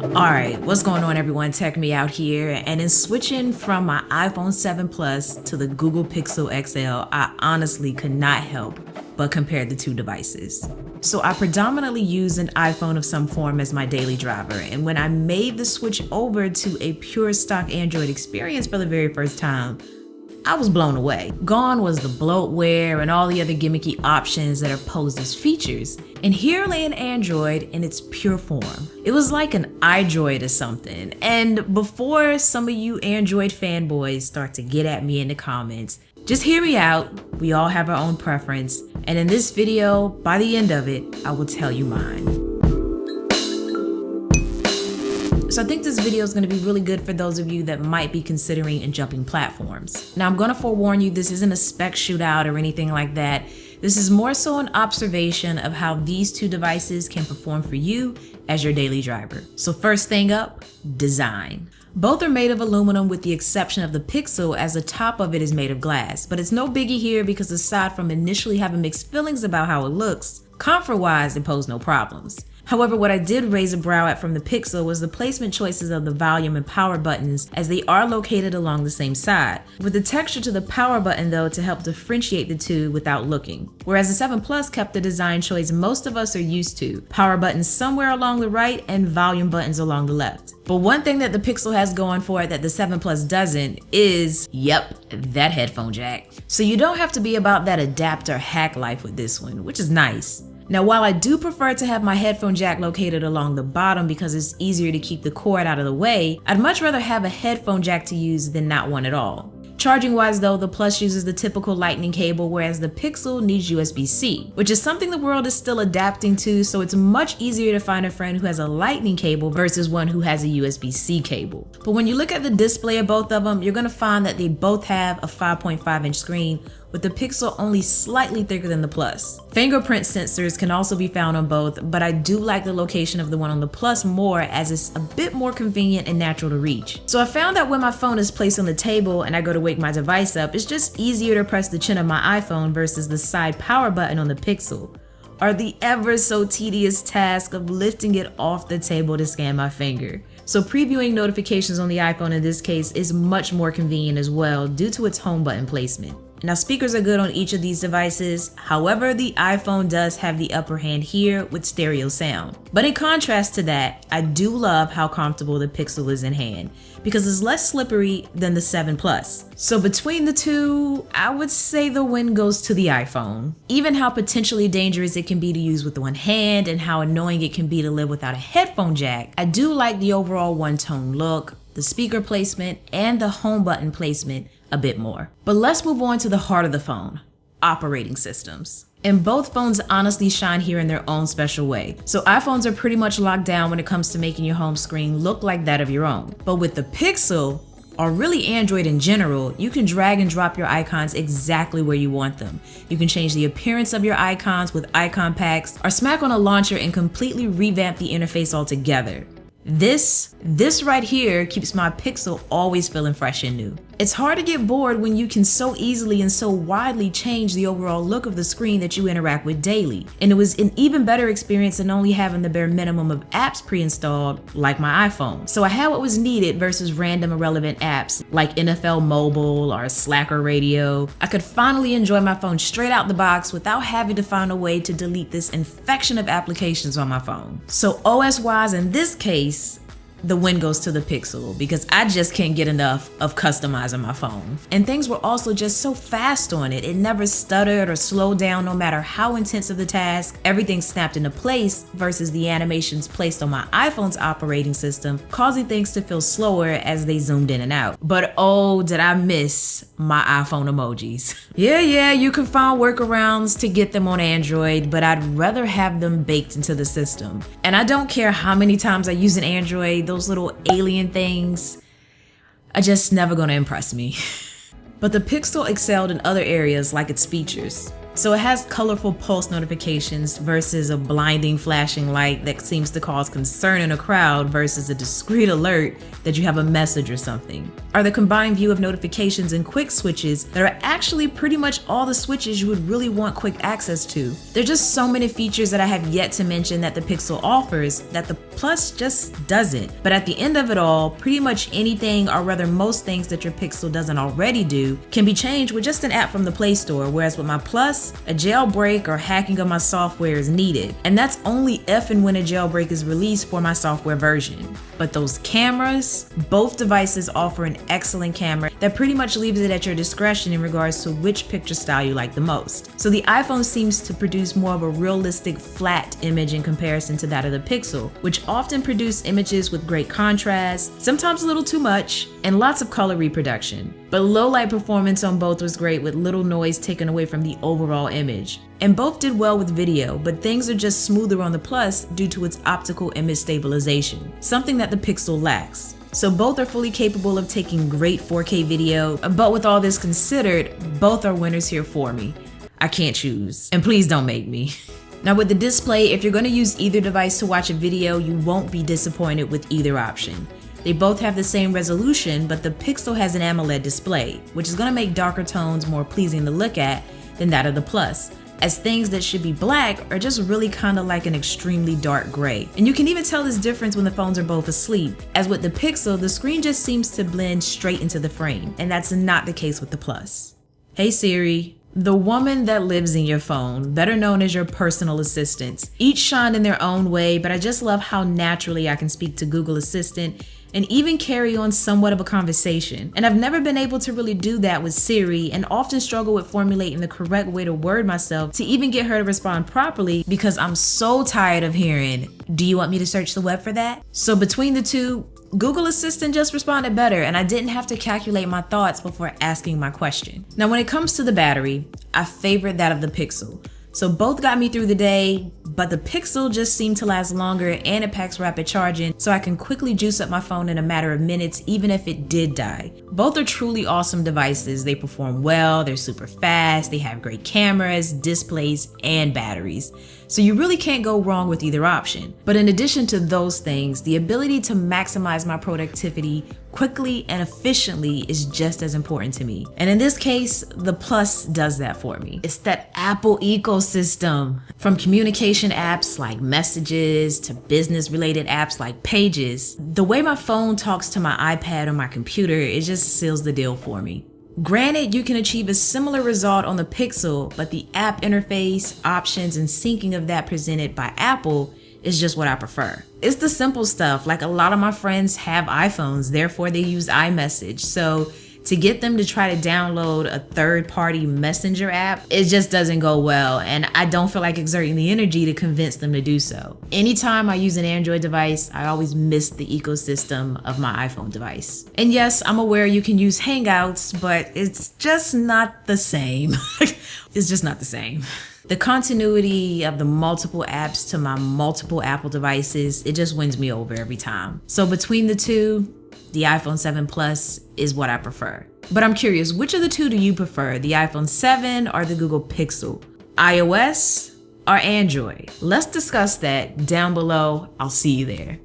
Alright, what's going on everyone? Tech Me out here, and in switching from my iPhone 7 Plus to the Google Pixel XL, I honestly could not help but compare the two devices. So I predominantly use an iPhone of some form as my daily driver, and when I made the switch over to a pure stock Android experience for the very first time, I was blown away. Gone was the bloatware and all the other gimmicky options that are posed as features. And here lay an Android in its pure form. It was like an iDroid or something. And before some of you Android fanboys start to get at me in the comments, just hear me out. We all have our own preference. And in this video, by the end of it, I will tell you mine. So I think this video is going to be really good for those of you that might be considering and jumping platforms. Now I'm going to forewarn you, this isn't a spec shootout or anything like that. This is more so an observation of how these two devices can perform for you as your daily driver. So first thing up, design. Both are made of aluminum with the exception of the Pixel, as the top of it is made of glass. But it's no biggie here because aside from initially having mixed feelings about how it looks, comfort-wise it posed no problems. However, what I did raise a brow at from the Pixel was the placement choices of the volume and power buttons, as they are located along the same side, with the texture to the power button though to help differentiate the two without looking. Whereas the 7 Plus kept the design choice most of us are used to, power buttons somewhere along the right and volume buttons along the left. But one thing that the Pixel has going for it that the 7 Plus doesn't is, yep, that headphone jack. So you don't have to be about that adapter hack life with this one, which is nice. Now, while I do prefer to have my headphone jack located along the bottom because it's easier to keep the cord out of the way, I'd much rather have a headphone jack to use than not one at all. Charging wise though, the Plus uses the typical lightning cable, whereas the Pixel needs USB-C, which is something the world is still adapting to, so it's much easier to find a friend who has a lightning cable versus one who has a USB-C cable. But when you look at the display of both of them, you're gonna find that they both have a 5.5-inch screen, with the Pixel only slightly thicker than the Plus. Fingerprint sensors can also be found on both, but I do like the location of the one on the Plus more, as it's a bit more convenient and natural to reach. So I found that when my phone is placed on the table and I go to wake my device up, it's just easier to press the chin of my iPhone versus the side power button on the Pixel, or the ever so tedious task of lifting it off the table to scan my finger. So previewing notifications on the iPhone in this case is much more convenient as well due to its home button placement. Now speakers are good on each of these devices, however the iPhone does have the upper hand here with stereo sound. But in contrast to that, I do love how comfortable the Pixel is in hand, because it's less slippery than the 7 Plus. So between the two, I would say the win goes to the iPhone. Even how potentially dangerous it can be to use with one hand and how annoying it can be to live without a headphone jack, I do like the overall one-tone look, the speaker placement, and the home button placement a bit more. But let's move on to the heart of the phone, operating systems. And both phones honestly shine here in their own special way. So iPhones are pretty much locked down when it comes to making your home screen look like that of your own. But with the Pixel, or really Android in general, you can drag and drop your icons exactly where you want them. You can change the appearance of your icons with icon packs, or smack on a launcher and completely revamp the interface altogether. This right here keeps my Pixel always feeling fresh and new. It's hard to get bored when you can so easily and so widely change the overall look of the screen that you interact with daily. And it was an even better experience than only having the bare minimum of apps pre-installed like my iPhone. So I had what was needed versus random irrelevant apps like NFL Mobile or Slacker Radio. I could finally enjoy my phone straight out the box without having to find a way to delete this infection of applications on my phone. So OS-wise in this case, the win goes to the Pixel, because I just can't get enough of customizing my phone. And things were also just so fast on it. It never stuttered or slowed down no matter how intensive the task. Everything snapped into place versus the animations placed on my iPhone's operating system, causing things to feel slower as they zoomed in and out. But oh, did I miss my iPhone emojis. Yeah, you can find workarounds to get them on Android, but I'd rather have them baked into the system. And I don't care how many times I use an Android, those little alien things are just never gonna impress me. But the Pixel excelled in other areas like its features. So it has colorful pulse notifications versus a blinding flashing light that seems to cause concern in a crowd versus a discreet alert that you have a message or something. Are the combined view of notifications and quick switches that are actually pretty much all the switches you would really want quick access to. There are just so many features that I have yet to mention that the Pixel offers that the Plus just doesn't. But at the end of it all, pretty much anything, or rather most things that your Pixel doesn't already do, can be changed with just an app from the Play Store, whereas with my Plus, a jailbreak or hacking of my software is needed. And that's only if and when a jailbreak is released for my software version. But those cameras, both devices offer an excellent camera that pretty much leaves it at your discretion in regards to which picture style you like the most. So the iPhone seems to produce more of a realistic flat image in comparison to that of the Pixel, which often produce images with great contrast, sometimes a little too much, and lots of color reproduction. But low light performance on both was great with little noise taken away from the overall image. And both did well with video, but things are just smoother on the Plus due to its optical image stabilization, something that the Pixel lacks. So both are fully capable of taking great 4K video, but with all this considered, both are winners here for me. I can't choose, and please don't make me. Now with the display, if you're going to use either device to watch a video, you won't be disappointed with either option. They both have the same resolution, but the Pixel has an AMOLED display, which is going to make darker tones more pleasing to look at than that of the Plus, as things that should be black are just really kind of like an extremely dark gray. And you can even tell this difference when the phones are both asleep, as with the Pixel, the screen just seems to blend straight into the frame, and that's not the case with the Plus. Hey Siri. The woman that lives in your phone, better known as your personal assistant. Each shine in their own way, but I just love how naturally I can speak to Google Assistant and even carry on somewhat of a conversation. And I've never been able to really do that with Siri, and often struggle with formulating the correct way to word myself to even get her to respond properly, because I'm so tired of hearing, "Do you want me to search the web for that?" So between the two, Google Assistant just responded better, and I didn't have to calculate my thoughts before asking my question. Now when it comes to the battery, I favorite that of the Pixel. So both got me through the day, but the Pixel just seemed to last longer and it packs rapid charging, so I can quickly juice up my phone in a matter of minutes even if it did die. Both are truly awesome devices. They perform well, they're super fast, they have great cameras, displays, and batteries. So you really can't go wrong with either option. But in addition to those things, the ability to maximize my productivity quickly and efficiently is just as important to me. And in this case, the Plus does that for me. It's that Apple ecosystem. From communication apps like Messages to business related apps like Pages, the way my phone talks to my iPad or my computer, it just seals the deal for me. Granted, you can achieve a similar result on the Pixel, but the app interface, options, and syncing of that presented by Apple is just what I prefer. It's the simple stuff, like a lot of my friends have iPhones, therefore they use iMessage. So to get them to try to download a third-party messenger app, it just doesn't go well, and I don't feel like exerting the energy to convince them to do so. Anytime I use an Android device, I always miss the ecosystem of my iPhone device. And yes, I'm aware you can use Hangouts, but it's just not the same. It's just not the same. The continuity of the multiple apps to my multiple Apple devices, it just wins me over every time. So between the two, the iPhone 7 Plus is what I prefer. But I'm curious, which of the two do you prefer? The iPhone 7 or the Google Pixel? iOS or Android? Let's discuss that down below. I'll see you there.